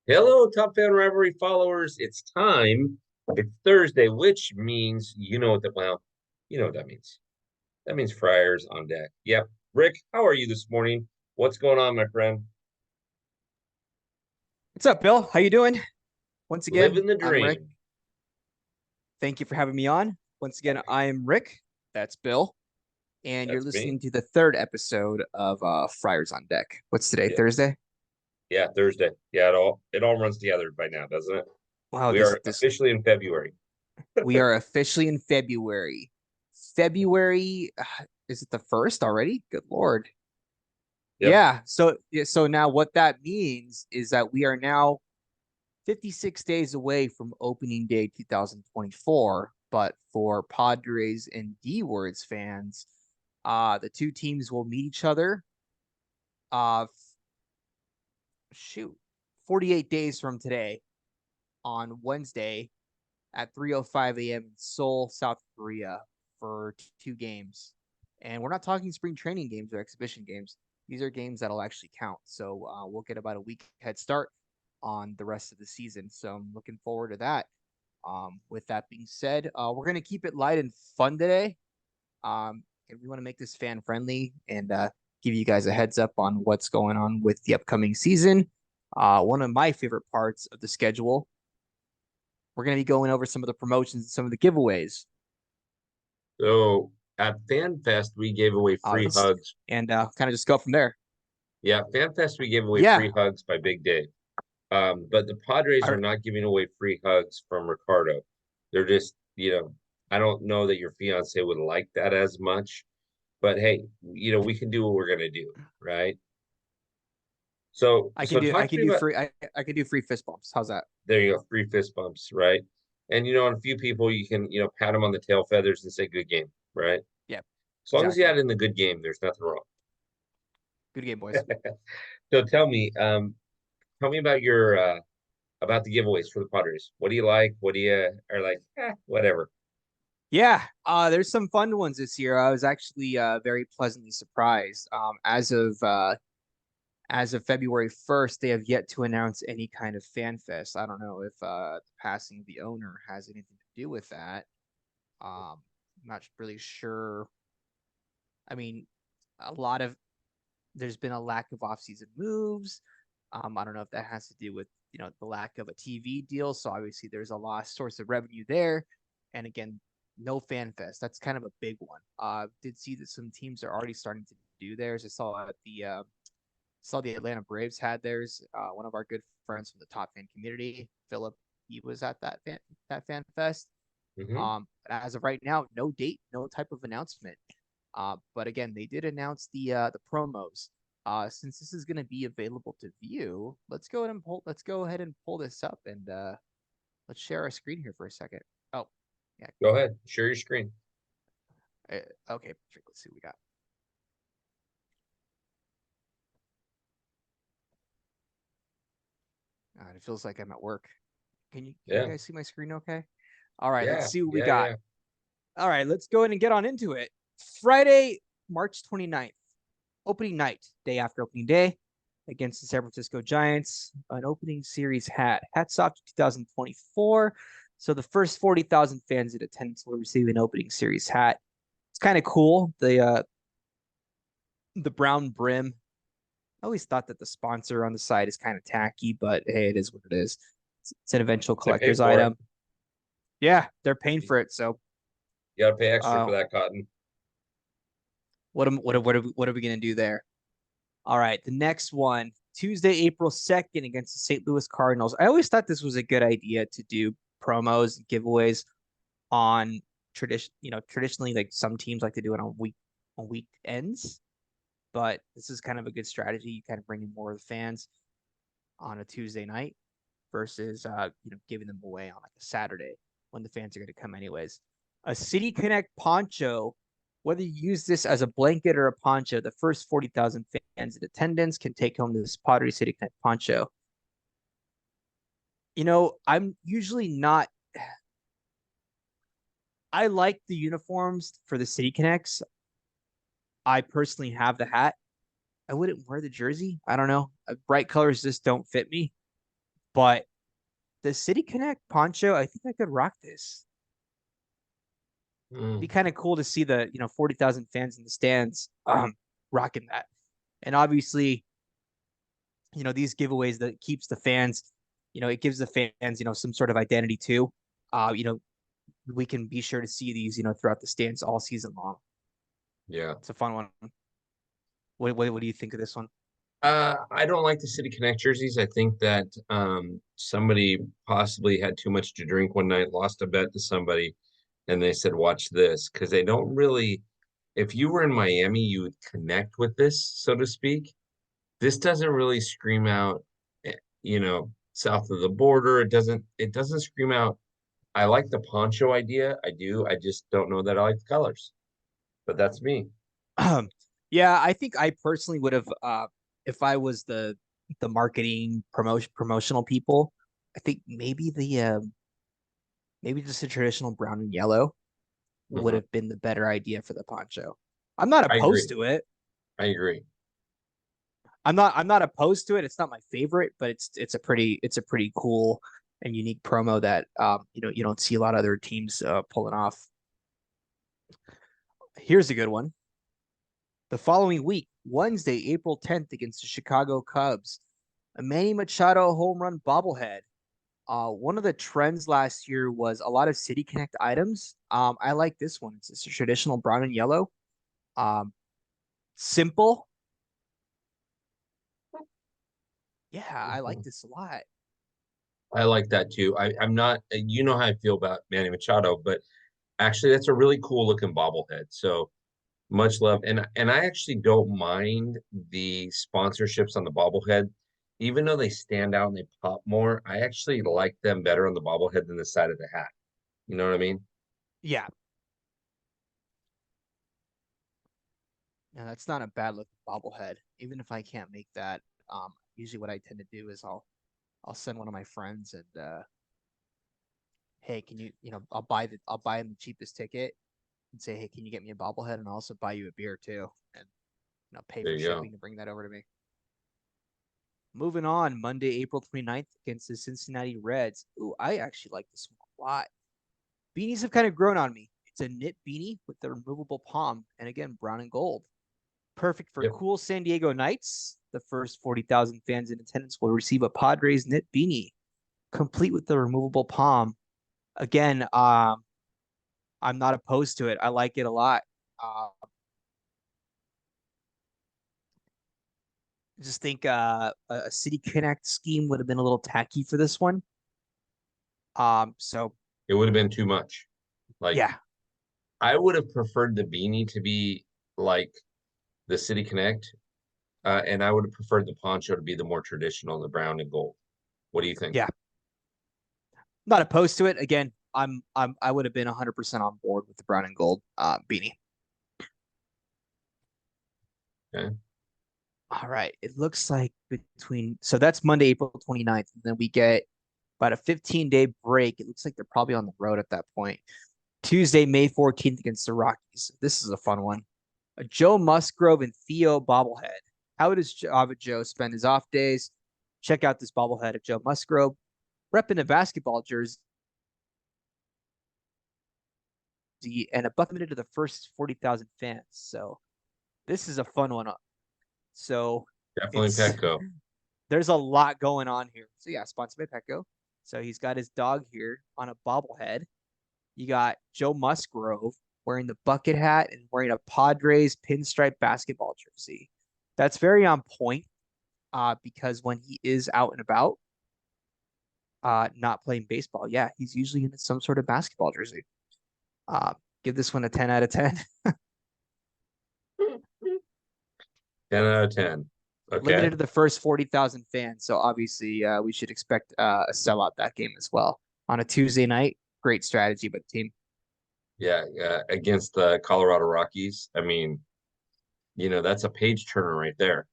Hello, Top Fan Rivalry followers. It's time. It's Thursday, which means you know what that means. That means Friars on deck. Yep. Rick, how are you this morning? What's going on, my friend? What's up, Bill? How you doing? Once again, Living the I'm Rick. dream. Thank you for having me on. Once again, I am Rick. That's Bill, and you're That's me. listening to the third episode of Friars on Deck. What's today? Yes. Thursday? Yeah, Thursday. Yeah, it all runs together by now, doesn't it? Wow, We this are this officially in February. we are officially in February. February, is it the first already? Good Lord. Yep. So now what that means is that we are now 56 days away from opening day 2024. But for Padres and D Words fans, the two teams will meet each other. Uh, shoot, 48 days from today on Wednesday at 3:05 a.m. in Seoul, South Korea for two games. And we're not talking spring training games or exhibition games. These are games that'll actually count. So we'll get about a week head start on the rest of the season. So I'm looking forward to that. With that being said, we're going to keep it light and fun today. And we want to make this fan friendly and give you guys a heads up on what's going on with the upcoming season. One of my favorite parts of the schedule, we're going to be going over some of the promotions and some of the giveaways, So at FanFest, we gave away free obviously, hugs. and kind of just go from there. Yeah, FanFest, we gave away Yeah, free hugs by Big Dave. But the Padres I, are not giving away free hugs from Ricardo. They're just, I don't know that your fiance would like that as much, but hey, we can do what we're gonna do, right? So, I can so do I talk to can me do about I can do free fist bumps. How's that? there you go, free fist bumps, right? And on a few people you can, pat them on the tail feathers and say good game, right? Yeah, As long as you exactly. add in the good game, there's nothing wrong. Good game, boys. So tell me about your about the giveaways for the Padres. What do you like? What do you are like? Whatever. Yeah, there's some fun ones this year. I was actually very pleasantly surprised. As of February 1st, they have yet to announce any kind of fan fest. I don't know if the passing of the owner has anything to do with that. I'm not really sure. I mean, a lot of there's been a lack of offseason moves. I don't know if that has to do with the lack of a TV deal. So obviously there's a lost source of revenue there. And again, no fan fest. That's kind of a big one. Did see that some teams are already starting to do theirs. I saw the Atlanta Braves had theirs. One of our good friends from the Top Fan community, Philip, he was at that fan fest. Hmm. But as of right now, no date, no type of announcement. But again, they did announce the promos. Since this is going to be available to view, let's go ahead and pull this up and let's share our screen here for a second. Oh, yeah. Go ahead, share your screen. Okay, perfect. Let's see what we got. It feels like I'm at work. Can you Yeah, guys see my screen okay? All right, let's yeah, see what we yeah, got. yeah. All right, let's go ahead and get on into it. Friday, March 29th, opening night, day after opening day, against the San Francisco Giants, an opening series hat. Hats off to 2024. So the first 40,000 fans in attendance will receive an opening series hat. It's kind of cool. The brown brim. I always thought that the sponsor on the side is kind of tacky, but hey, it is what it is. It's an eventual They pay collector's for it. item. Yeah, they're paying for it. So You got to pay extra for uh, that cotton. what are we gonna do there? All right, the next one, Tuesday, April 2nd against the St. Louis Cardinals. I always thought this was a good idea to do promos and giveaways on traditionally like some teams like to do it on weekends, but this is kind of a good strategy. You kind of bring in more of the fans on a Tuesday night versus giving them away on like a Saturday when the fans are going to come anyways. A City Connect poncho, whether you use this as a blanket or a poncho, the first 40,000 fans in attendance can take home this Pottery City Connect poncho. I'm usually not. I like the uniforms for the City Connects. I personally have the hat. I wouldn't wear the jersey. I don't know. Bright colors just don't fit me. But the City Connect poncho, I think I could rock this. It'd be Mm, kind of cool to see the 40,000 fans in the stands rocking that. And obviously, these giveaways that keeps the fans, it gives the fans, some sort of identity too. Uh, you know, we can be sure to see these, throughout the stands all season long. yeah. It's a fun one. What do you think of this one? I don't like the City Connect jerseys. I think that somebody possibly had too much to drink one night, lost a bet to somebody, and they said, "Watch this," because they don't really. If you were in Miami, you would connect with this, so to speak. This doesn't really scream out, south of the border. It doesn't scream out. I like the poncho idea. I do. I just don't know that I like the colors. But that's me. Yeah, I think I personally would have, if I was the marketing promotional people, I think maybe just a traditional brown and yellow would Mhm. have been the better idea for the poncho. I'm not I agree. opposed to it. I agree. I'm not opposed to it. It's not my favorite, but it's a pretty cool and unique promo that you don't see a lot of other teams pulling off. Here's a good one. The following week, Wednesday, April 10th, against the Chicago Cubs, a Manny Machado home run bobblehead. One of the trends last year was a lot of City Connect items. I like this one. It's a traditional brown and yellow. Um, Simple. Yeah, I like Mhm. this a lot. I like that too. I'm not, you know how I feel about Manny Machado, but actually, that's a really cool looking bobblehead. So much love. And I actually don't mind the sponsorships on the bobblehead, even though they stand out and they pop more. I actually like them better on the bobblehead than the side of the hat. You know what I mean? Yeah, yeah, that's not a bad looking bobblehead. Even if I can't make that, usually what I tend to do is I'll send one of my friends and hey, can I'll buy him the cheapest ticket and say, hey, can you get me a bobblehead and I'll also buy you a beer too, and pay There for you go. shipping to bring that over to me. Moving on, Monday, April 29th against the Cincinnati Reds. Ooh, I actually like this one a lot. Beanies have kind of grown on me. It's a knit beanie with the removable palm, and again, brown and gold. Perfect for Yep. cool San Diego nights. The first 40,000 fans in attendance will receive a Padres knit beanie, complete with the removable palm. Again, I'm not opposed to it. I like it a lot. Uh, just think a City Connect scheme would have been a little tacky for this one. So It would have been too much. Like, yeah, I would have preferred the beanie to be like the City Connect, and I would have preferred the poncho to be the more traditional, the brown and gold. What do you think? yeah, not opposed to it. Again, I would have been 100% on board with the brown and gold beanie. Okay. All right. It looks like so that's Monday, April 29th. And then we get about a 15-day break. It looks like they're probably on the road at that point. Tuesday, May 14th against the Rockies. This is a fun one. A Joe Musgrove and Theo bobblehead. How does Joe spend his off days? Check out this bobblehead of Joe Musgrove, repping a basketball jersey and a buck minute to the first 40,000 fans. So this is a fun one. So Definitely it's Petco. there's a lot going on here. So yeah, sponsored by Petco. So he's got his dog here on a bobblehead. You got Joe Musgrove wearing the bucket hat and wearing a Padres pinstripe basketball jersey. That's very on point because when he is out and about, not playing baseball, yeah, he's usually in some sort of basketball jersey. Uh, Give this one a 10 out of 10. 10 out of 10. Limited Okay. to the first 40,000 fans. So obviously, we should expect a sellout that game as well on a Tuesday night. Great strategy by the team. Yeah, against the Colorado Rockies. I mean, that's a page turner right there.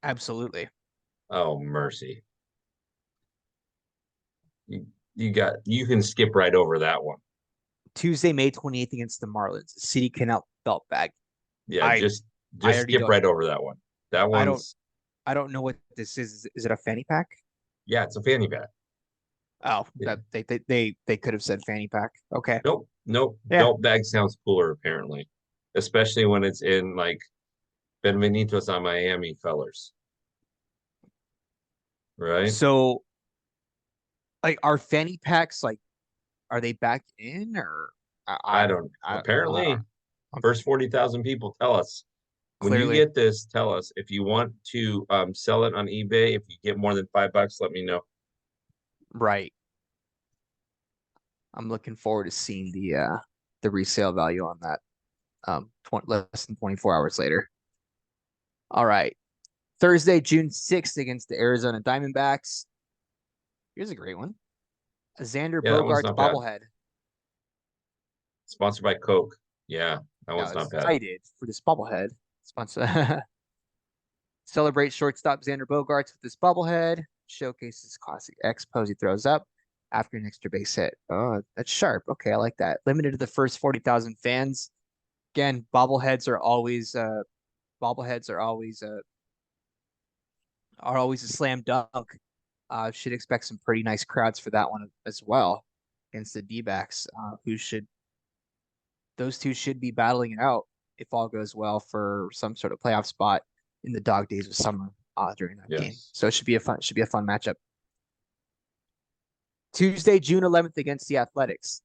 Absolutely. Oh, mercy. You can skip right over that one. Tuesday, May 28th against the Marlins. City Canal belt bag. Yeah, I just I already skip don't right over that one. That I don't one's I don't know what this is. Is it a fanny pack? Yeah, it's a fanny pack. Oh, Yeah. that they could have said fanny pack. Okay. Nope, nope. Yeah. Belt bag sounds cooler apparently, especially when it's in like Benvenitos on Miami colors, right? So like are fanny packs like are they back in or I don't. I don't Apparently, know. first 40,000 people tell us when you Clearly. get this. Tell us if you want to sell it on eBay. If you get more than $5, let me know. Right. I'm looking forward to seeing the resale value on that 20, less than 24 hours later. All right. Thursday, June 6th against the Arizona Diamondbacks. Here's a great one. A Xander Yeah, that one's Bogaerts not bad. bobblehead. Sponsored by Coke. Yeah, that Now one's not bad. excited for this bobblehead. Sponsor celebrate shortstop Xander Bogaerts with this bobblehead. Showcases classic X pose he throws up after an extra base hit. Oh, that's sharp. Okay, I like that. Limited to the first 40,000 fans. Again, bobbleheads are always a slam dunk. Should expect some pretty nice crowds for that one as well against the D-backs, who should those two should be battling it out if all goes well for some sort of playoff spot in the dog days of summer during that game. Yes. So it should be a fun matchup. Tuesday, June 11th against the Athletics.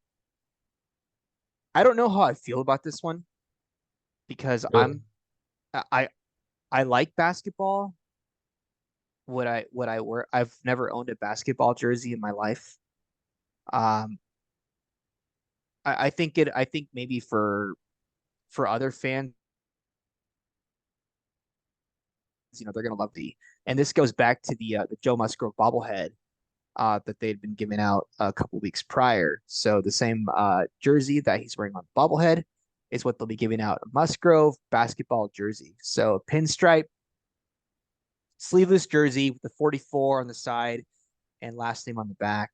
I don't know how I feel about this one because Really? I I like basketball. Would I wear? I've never owned a basketball jersey in my life. Um, I think maybe for other fans, they're gonna love and this goes back to the Joe Musgrove bobblehead that they'd been giving out a couple weeks prior. So the same jersey that he's wearing on bobblehead is what they'll be giving out, a Musgrove basketball jersey. So pinstripe sleeveless jersey with the 44 on the side and last name on the back.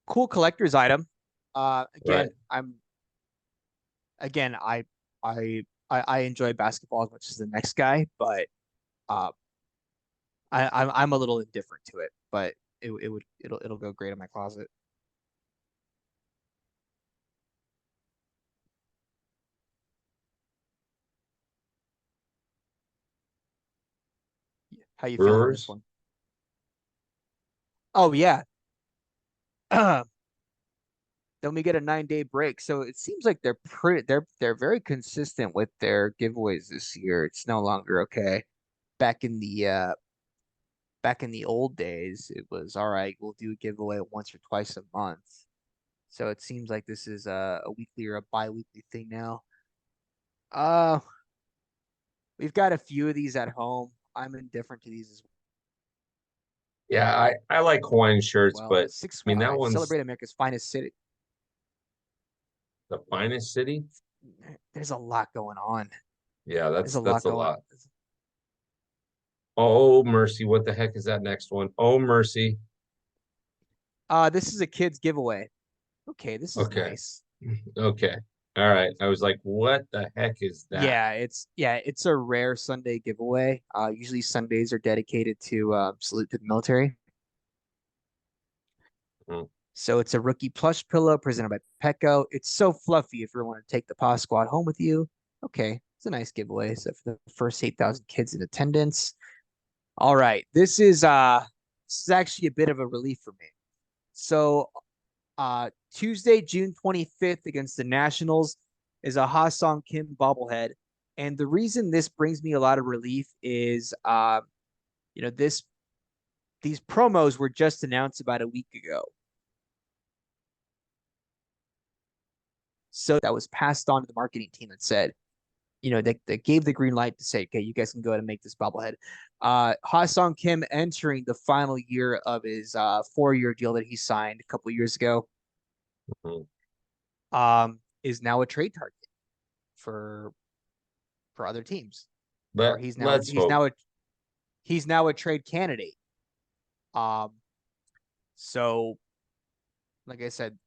Cool collector's item. Right. Again, I enjoy basketball as much as the next guy, but uh, I'm a little indifferent to it. But it'll go great in my closet. How you feeling on this Brewers. one? Oh yeah. Then we get a 9-day break. So it seems like they're very consistent with their giveaways this year. It's no longer okay. Back in the uh back in the old days, it was all right, we'll do a giveaway once or twice a month. So it seems like this is a weekly or a bi-weekly thing now. Uh we've got a few of these at home. I'm indifferent to these as Yeah, I like Hawaiian shirts, well. but I Six mean all that right, one's celebrate America's finest city. the finest city. There's a lot going on. Yeah, There's a that's lot a going. lot. Oh mercy, what the heck is that next one? Oh mercy. This is a kids giveaway. Okay, this is Okay. nice. Okay. All right. I was like, what the heck is that? It's a rare Sunday giveaway. Usually Sundays are dedicated to salute to the military. Hmm. So it's a rookie plush pillow presented by Petco. It's so fluffy if you want to take the Paw Squad home with you. Okay, it's a nice giveaway. So for the first 8,000 kids in attendance. All right, this is actually a bit of a relief for me. So Tuesday, June 25th against the Nationals is a Ha-Song Kim bobblehead. And the reason this brings me a lot of relief is, this these promos were just announced about a week ago. So that was passed on to the marketing team that said, they gave the green light to say, okay, you guys can go ahead and make this bobblehead. Ha-Song Kim entering the final year of his 4-year deal that he signed a couple years ago. Hmm. Is now a trade target for other teams, or Let let's hope. he's now a trade candidate. Um, so like I said,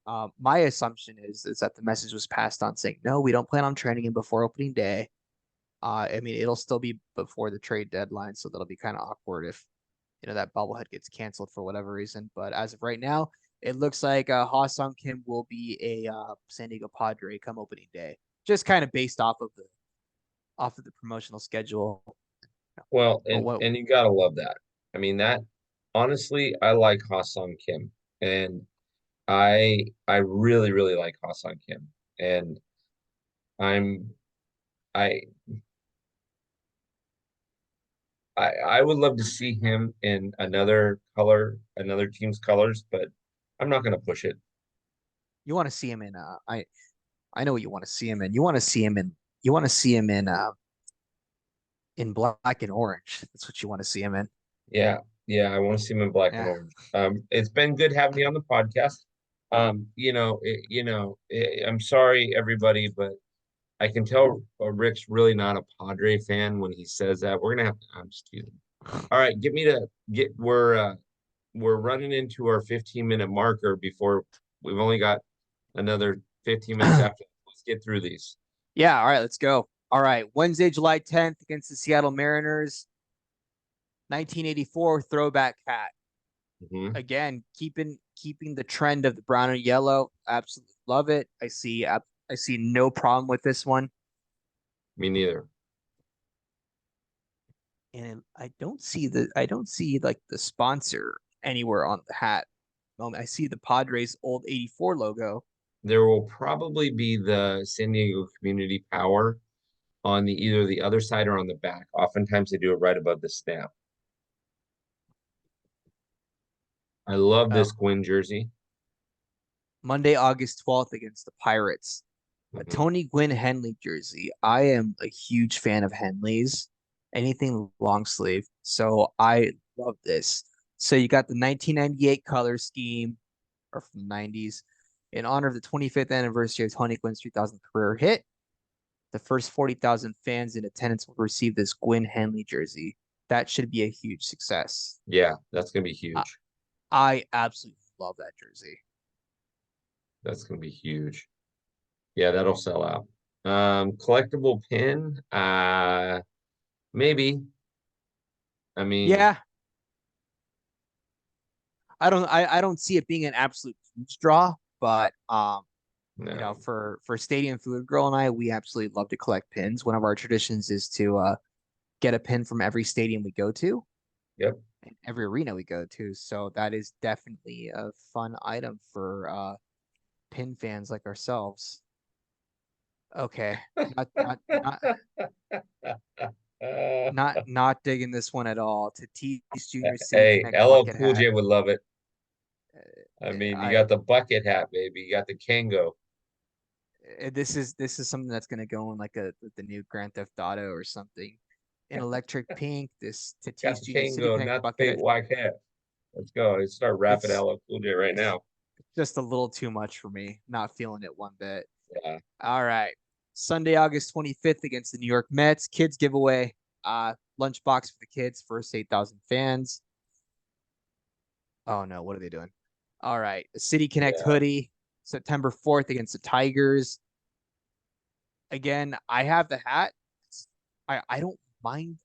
my assumption is that the message was passed on saying no, we don't plan on trading him before opening day. I mean, it'll still be before the trade deadline, so that'll be kind of awkward that bobblehead gets canceled for whatever reason. But as of right now, it looks like Ha-Sung Kim will be a San Diego Padre come opening day, just kind of based off of the promotional schedule. Well, But and what and you gotta love that. I mean that honestly, I like Ha-Sung Kim, and I really really like Ha-Sung Kim, and I'm I I would love to see him in another color, another team's colors, but I'm not gonna push it. you want to see him in? I know what you want to see him in. You want to see him in black and orange. That's what you want to see him in. Yeah, yeah, I want to see him in black and Yeah. orange. It's been good having you on the podcast. I'm sorry everybody, but I can tell Rick's really not a Padre fan when he says that. We're gonna have to. I'm just kidding. All right, get me to get. We're running into our 15-minute marker before we've only got another 15 minutes after. Let's get through these. Yeah, all right, let's go. All right, Wednesday, July 10th against the Seattle Mariners, 1984 throwback hat. Mhm. Again, keeping the trend of the brown and yellow. Absolutely love it. I see no problem with this one. Me neither. And I don't see like the sponsor anywhere on the hat. I see the Padres old 84 logo. There will probably be the San Diego Community Power on the either the other side or on the back. Oftentimes they do it right above the snap. I love Uh, this Gwyn jersey. Monday, August 12th against the Pirates. A Mhm. Tony Gwynn Henley jersey. I am a huge fan of Henleys, anything long sleeve. So I love this. So you got the 1998 color scheme, or from the 90s, in honor of the 25th anniversary of Tony Gwynn's 2000 career hit. The first 40,000 fans in attendance will receive this Gwynn Henley jersey. That should be a huge success. Yeah, that's gonna be I, huge. I absolutely love that jersey. That's gonna be huge. Yeah, that'll sell out. Collectible pin, maybe. I mean, Yeah, I don't see it being an absolute huge draw, but no. for Stadium Food Girl and I, we absolutely love to collect pins. One of our traditions is to get a pin from every stadium we go to Yep. and every arena we go to. So that is definitely a fun item for pin fans like ourselves. Okay, not not digging this one at all. Tatis Jr. City Hey, Connect LL bucket Cool hat. J would love it. I mean, you I got the bucket hat, baby. You got the Kango. this is something that's gonna go in like the new Grand Theft Auto or something. In electric pink, this Got Tatis the Jr. City Kango, Connect not the bucket fake hat. white hat. Let's go. Let's start rapping It's LL Cool J right now. just a little too much for me. Not feeling it one bit. Yeah. All right. Sunday, August 25th against the New York Mets. Kids giveaway. Lunchbox for the kids, first 8,000 fans. Oh no, what are they doing? All right. The City Connect Yeah. hoodie, September 4th against the Tigers. Again, I have the hat. I don't mind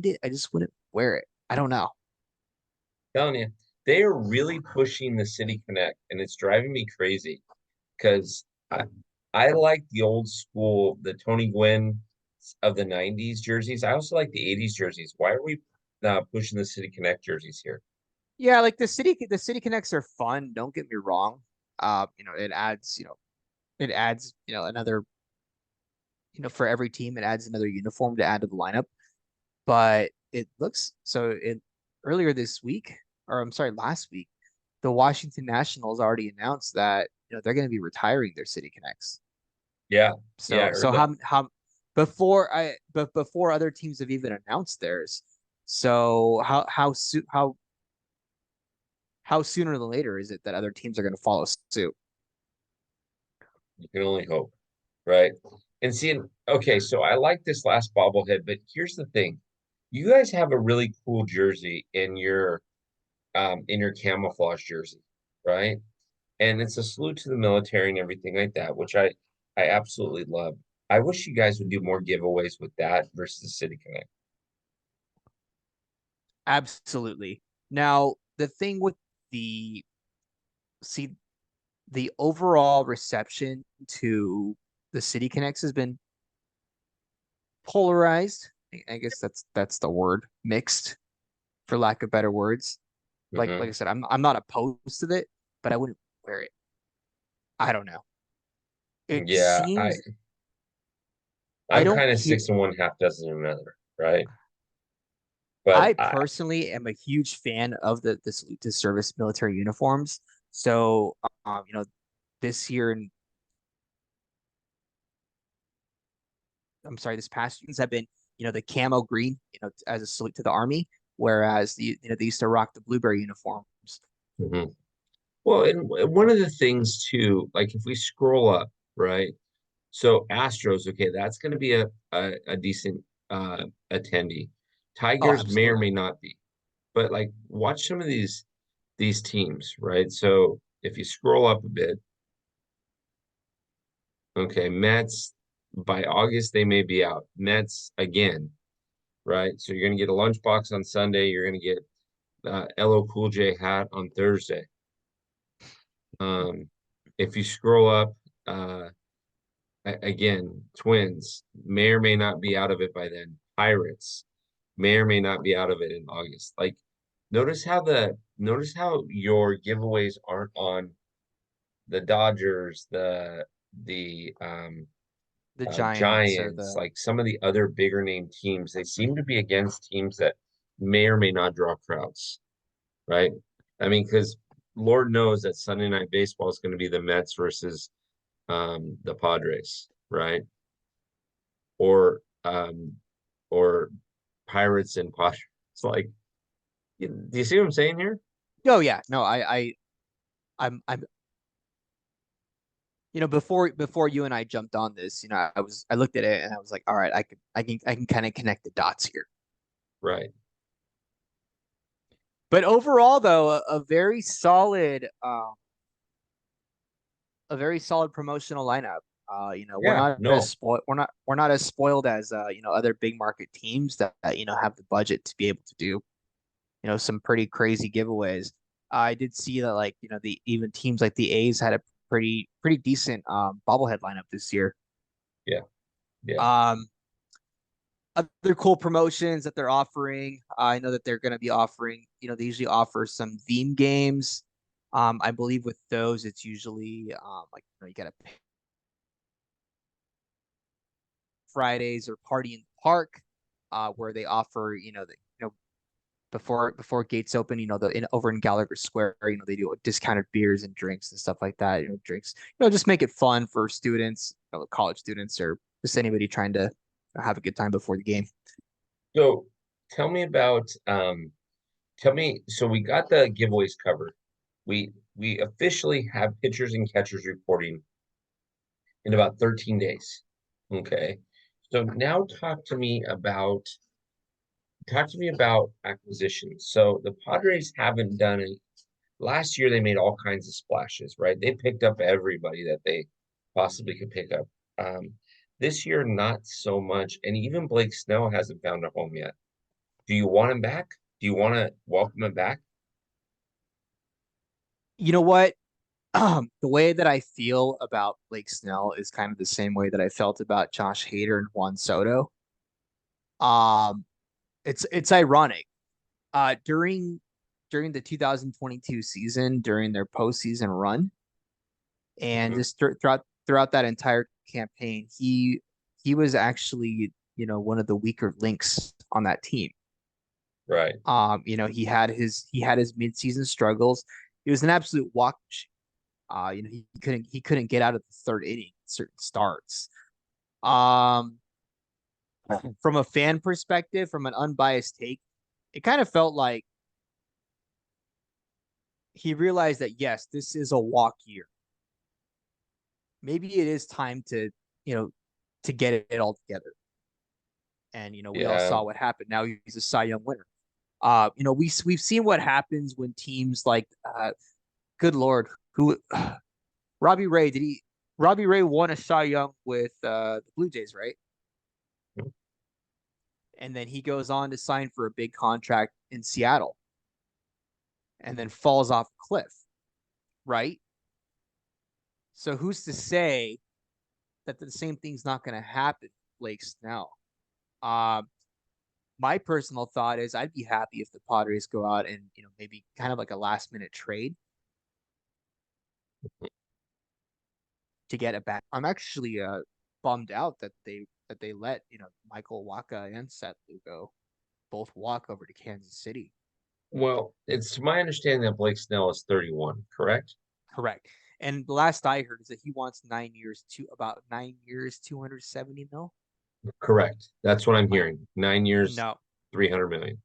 it. I just wouldn't wear it. I don't know. Telling you, they are really pushing the City Connect, and it's driving me crazy because I like the old school, the Tony Gwynn of the 90s jerseys. I also like the 80s jerseys. Why are we pushing the City Connect jerseys here? Yeah, like the City Connects are fun, don't get me wrong. It adds, another, for every team it adds another uniform to add to the lineup. But it looks so it earlier this week, or I'm sorry, last week, the Washington Nationals already announced that they're going to be retiring their City Connects. Yeah. Yeah, I So heard that. but before other teams have even announced theirs. So how sooner than later is it that other teams are going to follow suit? You can only hope, right? And seeing, okay, so I like this last bobblehead, but here's the thing. You guys have a really cool jersey in your camouflage jersey, right? And it's a salute to the military and everything like that, which I absolutely love. I wish you guys would do more giveaways with that versus the City Connect. Absolutely. Now, the thing with the see the overall reception to the City Connects has been polarized. I guess that's the word, mixed, for lack of better words. Like Hmm. I said, I'm not opposed to it, but I wouldn't wear it. I don't know. It Yeah, seems I I'm don't kind of hear. six and one half dozen another, right? But I personally am a huge fan of the salute to service military uniforms. So, this year and I'm sorry, this past years have been, the camo green, as a salute to the army, whereas they used to rock the blueberry uniforms. mhm. Well, and one of the things too, like if we scroll up, right? So Astros, okay, that's going to be a decent attendee. Oh, Tigers may or may absolutely. not be, but like watch some of these teams, right? So if you scroll up a bit, okay, Mets by August they may be out. Mets again, right? So you're going to get a lunchbox on Sunday. You're going to get LL Cool J hat on Thursday. Um, if you scroll up, uh, again, Twins may or may not be out of it by then. Pirates may or may not be out of it in August. Like, notice how your giveaways aren't on the Dodgers, the The Giants or Giants, the like some of the other bigger name teams. They seem to be against teams that may or may not draw crowds, right? I mean, because Lord knows that Sunday Night Baseball is going to be the Mets versus the Padres, right? Or or Pirates and Padres. It's like, do you see what I'm saying here? oh yeah, no, I'm before you and I jumped on this, I looked at it and I was like, all right, I can kind of connect the dots here. Right. But overall, though, a very solid promotional lineup. We're Yeah. not as No. spoiled. We're not as spoiled as other big market teams that have the budget to be able to do some pretty crazy giveaways. I did see that like the even teams like the A's had a pretty decent bobblehead lineup this year. Yeah. Yeah. Um, Other cool promotions that they're offering. I know that they're going to be offering. They usually offer some theme games. I believe with those, it's usually like you got to Fridays or Party in the Park, where they offer before gates open, over in Gallagher Square, they do discounted beers and drinks and stuff like that. Drinks, just make it fun for students, college students, or just anybody trying to have a good time before the game. So tell me about tell me, so we got the giveaways covered. We officially have pitchers and catchers reporting in about 13 days. Okay. So now talk to me about acquisitions. So the Padres haven't done it. Last year they made all kinds of splashes, right? They picked up everybody that they possibly could pick up. Um, this year, not so much. And even Blake Snell hasn't found a home yet. Do you want him back? Do you want to welcome him back? You know what? The way that I feel about Blake Snell is kind of the same way that I felt about Josh Hader and Juan Soto. Um, it's ironic. During the 2022 season, during their postseason run, and Mhm. just throughout that entire campaign, he was actually one of the weaker links on that team. Right. He had his midseason struggles. He was an absolute walk machine. He couldn't get out of the third inning in certain starts. Um, from a fan perspective, from an unbiased take, it kind of felt like he realized that yes, this is a walk year. Maybe it is time you know, to get it all together. And we all Yeah. saw what happened. Now he's a Cy Young winner. We've seen what happens when teams like, good Lord, who Robbie Ray did he? Robbie Ray won a Cy Young with the Blue Jays, right? and then he goes on to sign for a big contract in Seattle and then falls off a cliff, right? So who's to say that the same thing's not going to happen with Blake Snell? Um, my personal thought is I'd be happy if the Padres go out and maybe kind of like a last minute trade to get it back. I'm actually bummed out that they let Michael Waka and Seth Lugo both walk over to Kansas City. Well, it's to my understanding that Blake Snell is 31, correct? Correct. And the last I heard is that he wants 9 years to about 9 years, 270 mil. Correct. That's what I'm Like, hearing. 9 years, no. 300 million.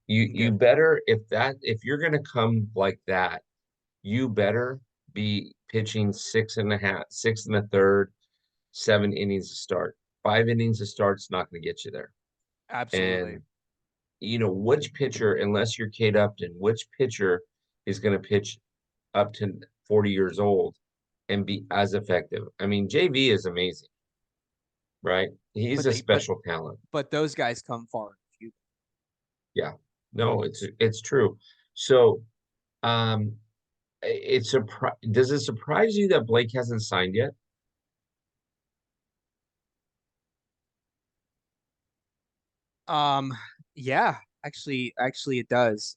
You Good. better if you're gonna come like that, you better be pitching six and a half, six and a third, 7 innings to start. 5 innings to start's not gonna get you there. Absolutely. And which pitcher, unless you're Kate Upton, which pitcher is gonna pitch up to 40 years old and be as effective? I mean, JV is amazing, right? He's But a they but special talent. but those guys come far in the future. Yeah. No, it's true. So, um, does it surprise you that Blake hasn't signed yet? Um, yeah, actually it does.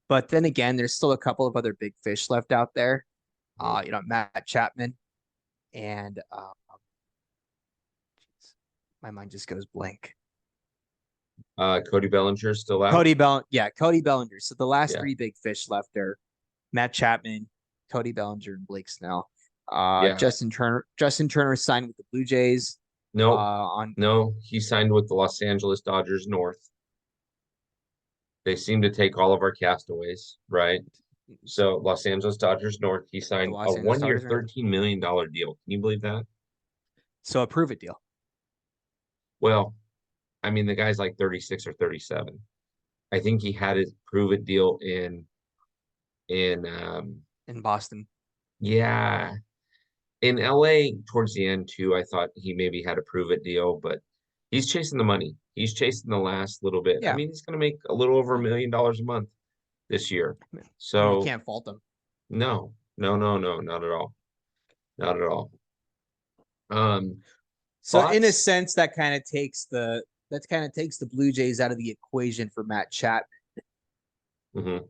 But then again, there's still a couple of other big fish left out there. Mhm. Matt Chapman and my mind just goes blank. Cody Bellinger still out. Cody Bellinger. So the last Yeah, three big fish left are Matt Chapman, Cody Bellinger, and Blake Snell. yeah. Justin Turner signed with the Blue Jays. Nope. On No, he signed with the Los Angeles Dodgers North. They seem to take all of our castaways, right? So Los Angeles Dodgers North, he the signed a Los Angeles 1 year, Dodgers are $13 million deal. Can you believe that? so a prove it deal Well, I mean, the guy's like 36 or 37. I think he had his prove it deal in in Boston. yeah, in LA towards the end too. I thought he maybe had a prove it deal, but he's chasing the money. He's chasing the last little bit. I Yeah, mean, he's going to make a little over yeah. $1 million a month this year. I mean, you So can't fault them. no, no, no, no, not at all. Not at all. Um, So in a thoughts? sense, that kind of takes the Blue Jays out of the equation for Matt Chapman. Mhm.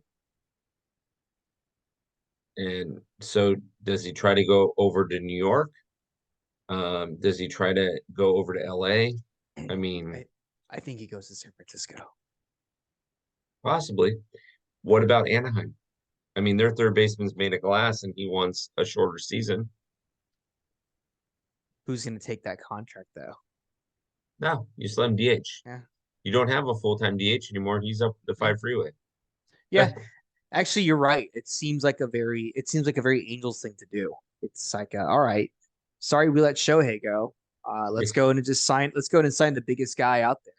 And so does he try to go over to New York? Does he try to go over to LA? I mean, I I think he goes to San Francisco. possibly. What about Anaheim? I mean, their third baseman's made of glass and he wants a shorter season. Who's going to take that contract though? No, you just let him DH. Yeah, You don't have a full-time DH anymore. He's up the yeah, five freeway. yeah. Actually, you're right. It seems like a very Angels thing to do. It's like, all right, sorry we let Shohei go. Let's go in and just sign. Let's go in and sign the biggest guy out there,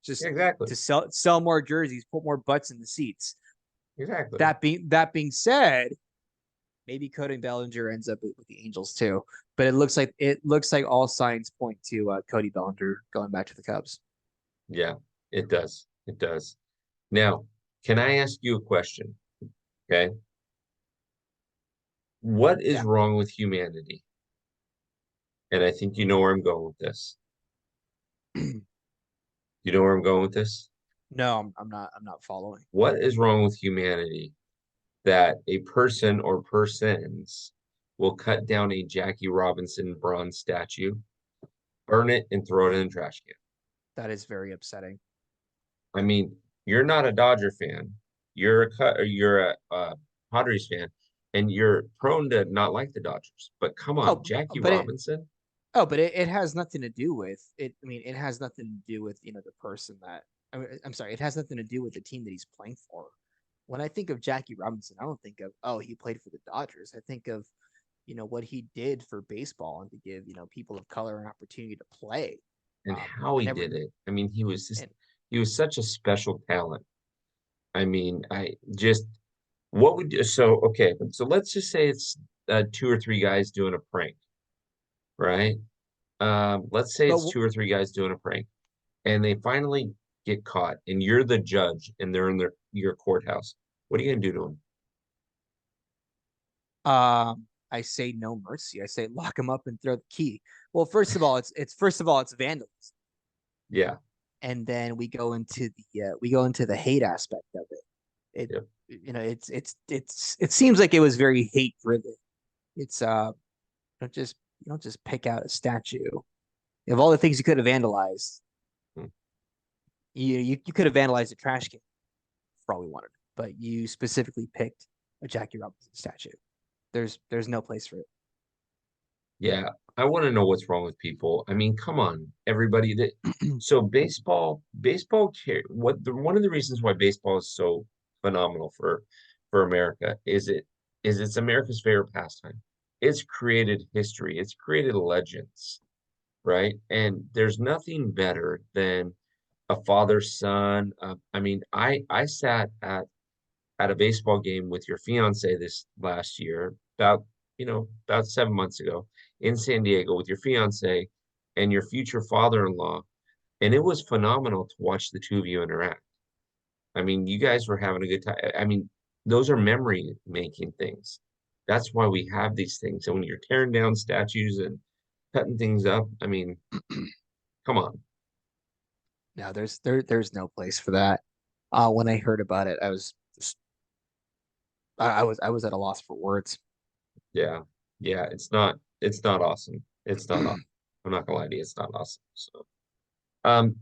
just Exactly. to sell more jerseys, put more butts in the seats. Exactly. That being said, maybe Cody Bellinger ends up with the Angels too. But it looks like all signs point to Cody Bellinger going back to the Cubs. Yeah, it does. It does. Now, can I ask you a question? Okay. What is Yeah. wrong with humanity? And I think you know where I'm going with this. You know where I'm going with this? No, I'm not. I'm not following. What is wrong with humanity that a person or persons will cut down a Jackie Robinson bronze statue, burn it, and throw it in the trash can? That is very upsetting. I mean, you're not a Dodger fan. You're a Padres fan, and you're prone to not like the Dodgers. But come on, Oh, Jackie but it Robinson. but it has nothing to do with it. I mean, it has nothing to do with the person that I'm sorry. It has nothing to do with the team that he's playing for. When I think of Jackie Robinson, I don't think of he played for the Dodgers. I think of what he did for baseball and to give people of color an opportunity to play. And how I he never did it. I mean, and he was such a special talent. I mean, I just what would so okay, so let's just say it's two or three guys doing a prank, right? Let's say but it's two or three guys doing a prank, and they finally get caught, and you're the judge, and they're in your courthouse. What are you gonna do to them? I say no mercy. I say lock him up and throw the key. Well, first of all, it's vandalism, Yeah, and then we go into the hate aspect of it. It yeah, it seems like it was very hate driven. It's you don't just pick out a statue. Of all the things you could have vandalized, mm, you could have vandalized a trash can for all we wanted, but you specifically picked a Jackie Robinson statue. There's no place for it. yeah. I want to know what's wrong with people. I mean, come on, everybody. That so baseball care. One of the reasons why baseball is so phenomenal for America is it's America's favorite pastime. It's created history. It's created legends, right? And there's nothing better than a father son. I mean, I sat at a baseball game with your fiance this last year, about 7 months ago in San Diego with your fiance and your future father-in-law, and it was phenomenal to watch the two of you interact. I mean, you guys were having a good time. I mean, those are memory making things. That's why we have these things. And when you're tearing down statues and cutting things up, I mean, come on. No, there's no place for that. When I heard about it, I was at a loss for words. Yeah. Yeah, it's not awesome. It's not awesome. I'm not gonna lie to you, it's not awesome. So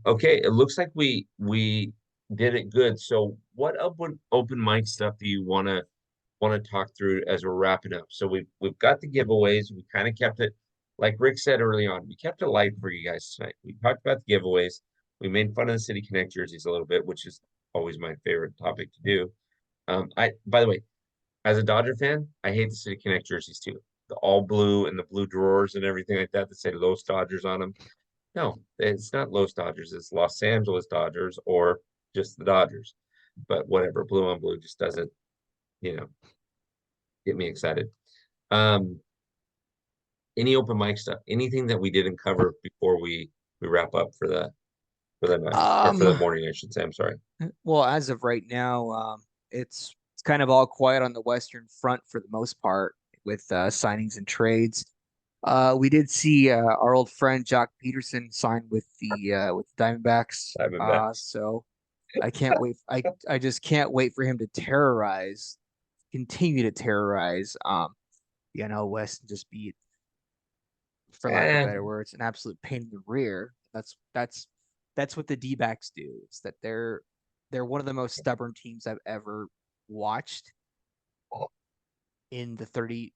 okay, it looks like we did it good. So what open mic stuff do you want to talk through as we're wrapping up? So we've got the giveaways. We kind of kept it, like Rick said early on, we kept it light for you guys tonight. We talked about the giveaways. We made fun of the City Connect jerseys a little bit, which is always my favorite topic to do. I by the way, as a Dodger fan, I hate the City Connect jerseys too. The all blue and the blue drawers and everything like that say Los Dodgers on them. No, it's not Los Dodgers. It's Los Angeles Dodgers or just the Dodgers. But whatever, blue on blue just doesn't, you know, get me excited. Um, any open mic stuff, anything that we didn't cover before we wrap up for the night or for the Um, morning, I should say. I'm sorry. well, as of right now, it's kind of all quiet on the Western Front for the most part with signings and trades. We did see our old friend Jock Peterson sign with the Diamondbacks. Diamondbacks. So I can't wait. I just can't wait for him to continue to terrorize the NL West and just be, for lack of Eh, better words, an absolute pain in the rear. That's what the D-backs do. It's that they're one of the most stubborn teams I've ever watched in the 30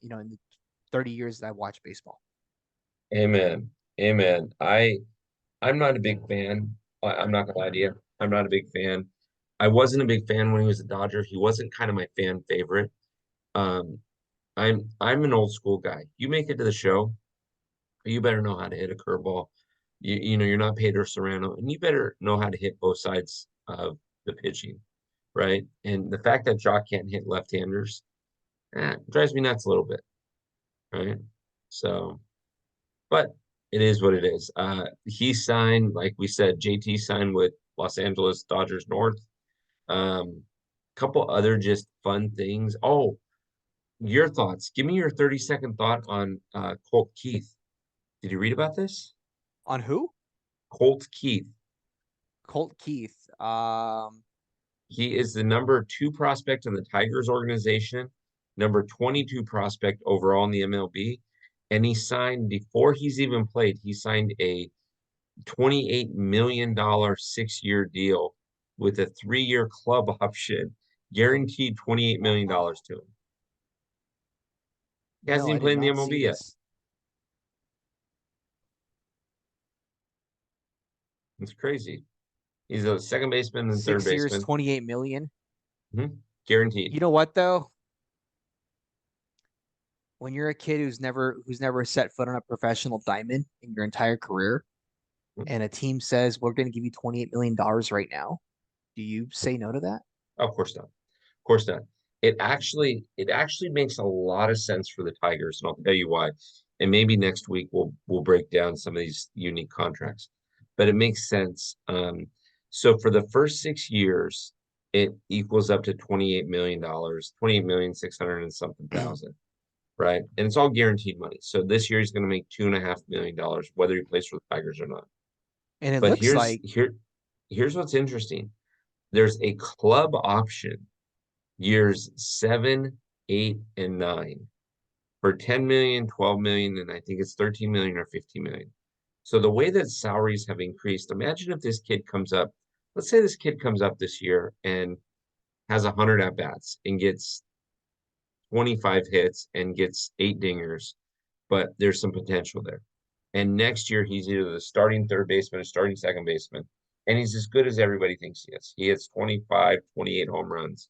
years that I've watched baseball. amen. Amen. I'm not a big fan. I'm not gonna lie to you. I'm not a big fan. I wasn't a big fan when he was a Dodger. He wasn't kind of my fan favorite. Um, I'm an old school guy. You make it to the show, you better know how to hit a curveball. You're not Pedro Serrano, and you better know how to hit both sides of the pitching, right? And the fact that Jock can't hit left-handers, drives me nuts a little bit, right? So, but it is what it is. He signed, like we said, JT signed with Los Angeles Dodgers North. Couple other just fun things. Oh, your thoughts. Give me your 30-second thought on Colt Keith. Did you read about this? On who? Colt Keith. Colt Keith. He is the number two prospect in the Tigers organization, number 22 prospect overall in the MLB. And he signed, before he's even played, he signed a $28 million 6-year deal with a 3-year club option, guaranteed $28 million to him. He hasn't No, I even did played in the not see MLB yet. this. It's crazy. He's a second baseman and third 6 years, baseman. 28 million. Guaranteed. You know what though? When you're a kid who's never set foot on a professional diamond in your entire career, and a team says we're going to give you $28 million right now, do you say no to that? Of course not. Of course not. It actually makes a lot of sense for the Tigers, and I'll tell you why. And maybe next week we'll break down some of these unique contracts. but it makes sense. So for the first 6 years, it equals up to $28 million, 28,600,000 and something thousand, right? And it's all guaranteed money. So this year he's going to make $2.5 million, whether he plays for the Tigers or not. And it But looks like here's what's interesting. There's a club option years 7, 8, and 9 for 10 million, 12 million, and I think it's 13 million or 15 million. So the way that salaries have increased, imagine if this kid comes up, let's say this kid comes up this year and has 100 at bats and gets 25 hits and gets 8 dingers, but there's some potential there. And next year he's either the starting third baseman or starting second baseman, and he's as good as everybody thinks he is. He hits 25, 28 home runs.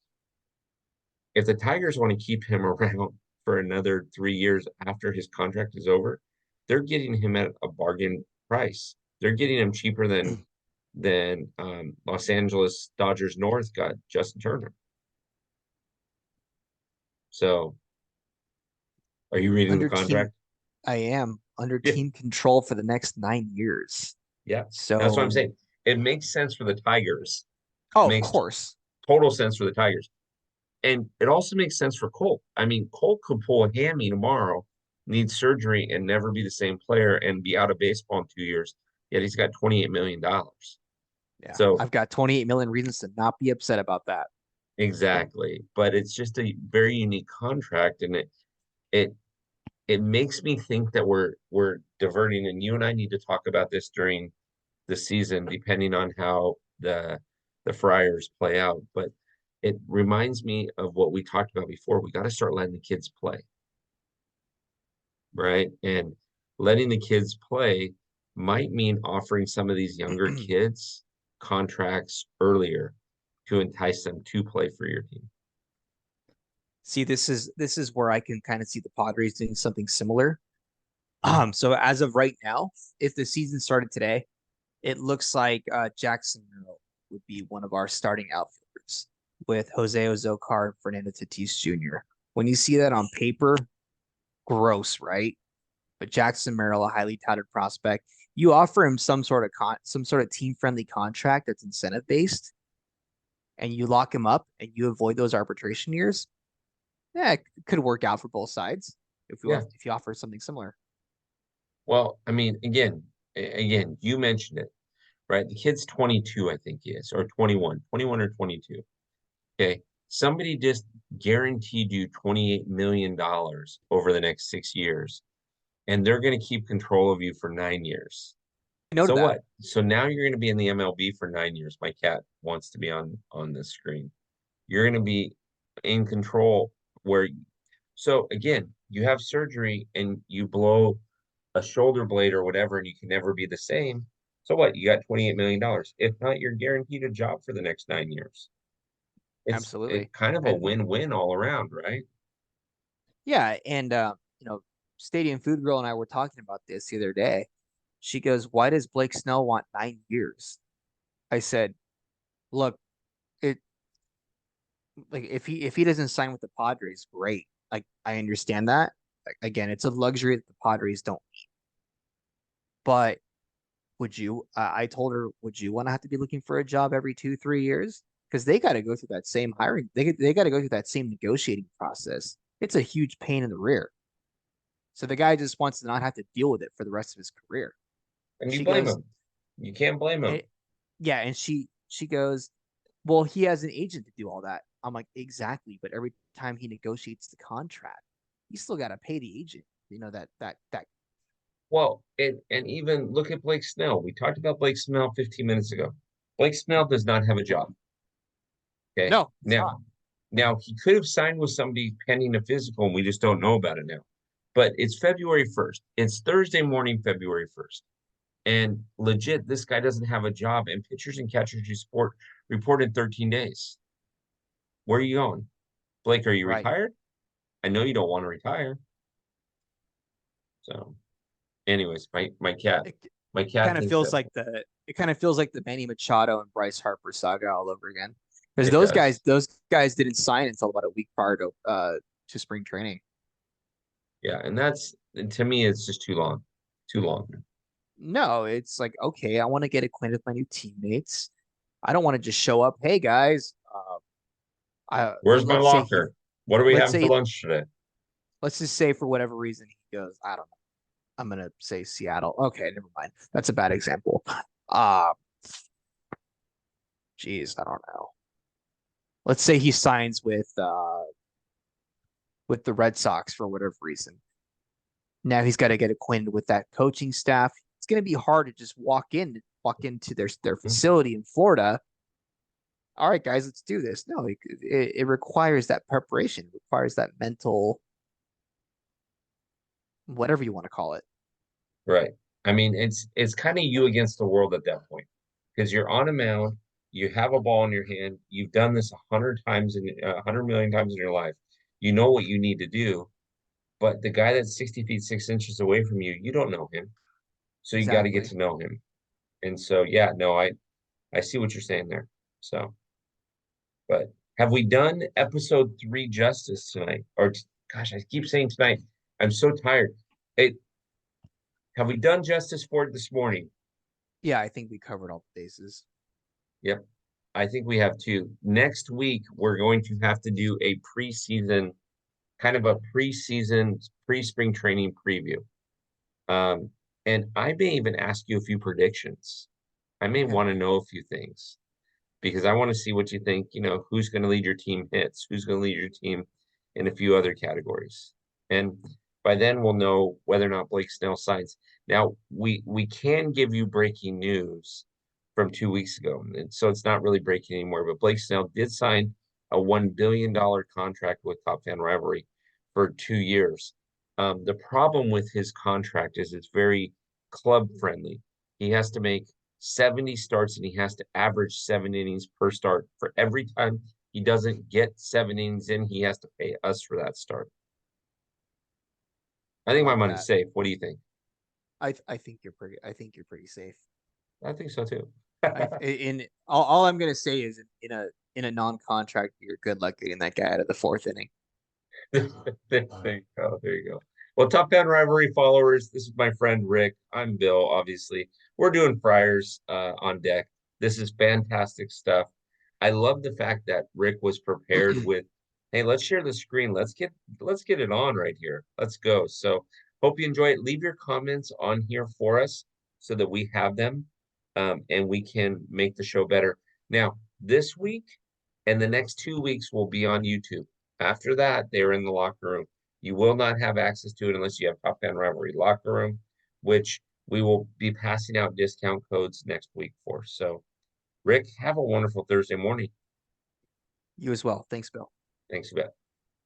If the Tigers want to keep him around for another 3 years after his contract is over, they're getting him at a bargain price. They're getting him cheaper than Los Angeles Dodgers North got Justin Turner. So, are you reading the under team contract? I am under Yeah, team control for the next 9 years. yeah. That's what I'm So, saying. It makes sense for the Tigers. It oh, of makes course. total sense for the Tigers. And it also makes sense for Colt. I mean, Colt could pull a hammy tomorrow, need surgery, and never be the same player and be out of baseball in 2 years. Yet he's got $28 million. Yeah, So I've got 28 million reasons to not be upset about that. exactly. But it's just a very unique contract, and it it makes me think that we're diverting, and you and I need to talk about this during the season, depending on how the Friars play out. But it reminds me of what we talked about before. We got to start letting the kids play, right? And letting the kids play might mean offering some of these younger kids contracts earlier to entice them to play for your team. See, this is where I can kind of see the Padres doing something similar. Mhm. So as of right now, if the season started today, it looks like Jackson Merrill would be one of our starting outfielders with Jose Ozocar and Fernando Tatis Jr. When you see that on paper, gross, right? But Jackson Merrill, a highly touted prospect, you offer him some sort of team friendly contract that's incentive based, and you lock him up and you avoid those arbitration years. Yeah, it could work out for both sides Yeah. if you offer something similar. Well, I mean, again, you mentioned it, right? The kid's 22, I think he is, or 21 or 22. Okay. Somebody just guaranteed you $28 million over the next 6 years, and they're going to keep control of you for 9 years. I noted So that. what? So now you're going to be in the MLB for 9 years. My cat wants to be on the screen. You're going to be in control where so again, you have surgery and you blow a shoulder blade or whatever, and you can never be the same. So what? You got $28 million. If not, you're guaranteed a job for the next 9 years. It's Absolutely. kind of a And win-win all around, right? yeah, and Stadium Food Girl and I were talking about this the other day. She goes, "Why does Blake Snell want 9 years?" I said, "Look, it like if he doesn't sign with the Padres, great. Like I understand that. Like, again, it's a luxury that the Padres don't. But would you? I told her, would you want to have to be looking for a job every 2, 3 years? Because they got to go through that same hiring. They got to go through that same negotiating process. It's a huge pain in the rear. So the guy just wants to not have to deal with it for the rest of his career." And you She blame goes, him. You can't blame him. eh, yeah, and she goes, well, he has an agent to do all that. I'm like, exactly, but every time he negotiates the contract, you still got to pay the agent. You know that. Well, and even look at Blake Snell. We talked about Blake Snell 15 minutes ago. Blake Snell does not have a job. Okay. No, he's not. Now he could have signed with somebody pending a physical, and we just don't know about it now. But it's February 1st. It's Thursday morning, February 1st. And legit, this guy doesn't have a job, and pitchers and catchers report in 13 days. Where are you going? Blake, are you Right. retired? I know you don't want to retire. So, anyways, my cat, It, my it cat kind of thinks feels that like the Manny Machado and Bryce Harper saga all over again. Because it does. those guys didn't sign until about a week prior to spring training. Yeah, and to me, it's just too long, too long. No, it's like, okay, I want to get acquainted with my new teammates. I don't want to just show up. Hey guys, Where's my let's say he, locker? What are we let's having for say, lunch today? let's just say for whatever reason he goes, I don't know. I'm gonna say Seattle. Okay, never mind. That's a bad example. Uh, geez, I don't know. Let's say he signs with the Red Sox for whatever reason. Now he's got to get acquainted with that coaching staff. It's going to be hard to just walk into their Hmm. facility in Florida. All right, guys, let's do this. No, it requires that preparation. It requires that mental, whatever you want to call it. Right. I mean, it's kind of you against the world at that point because you're on a mound, you have a ball in your hand, you've done this 100 times in 100 million times in your life. You know what you need to do, but the guy that's 60 feet 6 inches away from you, you don't know him, so you got to get Exactly. to know him. And so, yeah, no, I see what you're saying there. So, but have we done episode three justice tonight? Gosh, I keep saying tonight. I'm so tired. Hey, have we done justice for it this morning? Yeah, I think we covered all the bases. Yep. I think we have two. Next week, we're going to have to do a preseason, kind of a preseason, pre-spring training preview. Um, and I may even ask you a few predictions. I may Okay. want to know a few things because I want to see what you think, who's going to lead your team hits, who's going to lead your team in a few other categories. And by then we'll know whether or not Blake Snell signs. Now, we can give you breaking news from 2 weeks ago. And so it's not really breaking anymore, but Blake Snell did sign a $1 billion contract with TopFanRivalry for 2 years. The problem with his contract is it's very club friendly. He has to make 70 starts and he has to average 7 innings per start. For every time he doesn't get 7 innings in, he has to pay us for that start. I I think my like money's that. safe. What do you think? I think you're pretty safe. I think so too. In all I'm gonna say is in a non-contract, you're good luck getting that guy out of the fourth inning. There you go. There you go. Well, Top Fan Rivalry followers, this is my friend Rick. I'm Bill, obviously. We're doing Friars on deck. This is fantastic stuff. I love the fact that Rick was prepared with, hey, let's share the screen. Let's get it on right here. Let's go. So hope you enjoy it. Leave your comments on here for us so that we have them and we can make the show better. Now, this week and the next 2 weeks will be on YouTube. After that, they're in the locker room. You will not have access to it unless you have Top Fan Rivalry locker room, which we will be passing out discount codes next week for. So, Rick, have a wonderful Thursday morning. You as well. Thanks, Bill. Thanks, you bet.